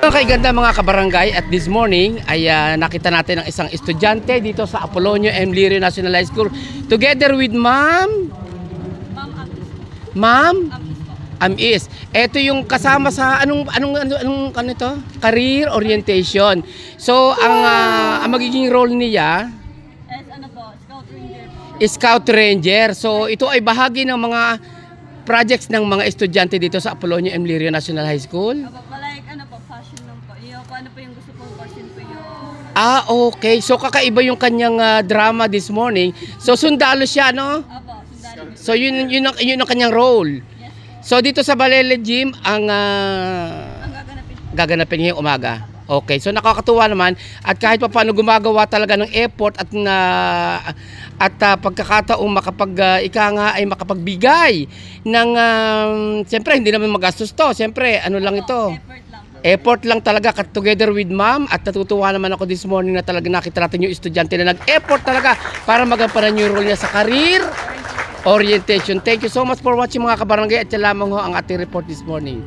Kay ganda mga kabarangay, at this morning ay nakita natin ang isang estudyante dito sa Apolonio M. Lirio National High School together with Ma'am Is. Ito yung kasama sa anong ito? Career orientation. So ang magiging role niya Scout Ranger. So ito ay bahagi ng mga projects ng mga estudyante dito sa Apolonio M. Lirio National High School. Ano po yung gusto pong course po yung... Okay. So kakaiba yung kanyang drama this morning. So sundalo siya, no? Opo, sundalo. So yun ang kanyang role. Yes. So dito sa Balele Gym, ang Ang gaganapin niya yung umaga. Okay. So nakakatuwa naman at kahit pa paano gumagawa talaga ng effort at pagkakataong ika nga ay makapagbigay ng siyempre hindi naman magastos to. Siyempre ano lang ito. Effort lang talaga together with Ma'am, at natutuwa naman ako this morning na talaga nakita natin yung estudyante na nag-effort talaga para magampanan yung role niya sa career orientation. Thank you so much for watching mga kabarangay, at yan lamang ho ang ating report this morning.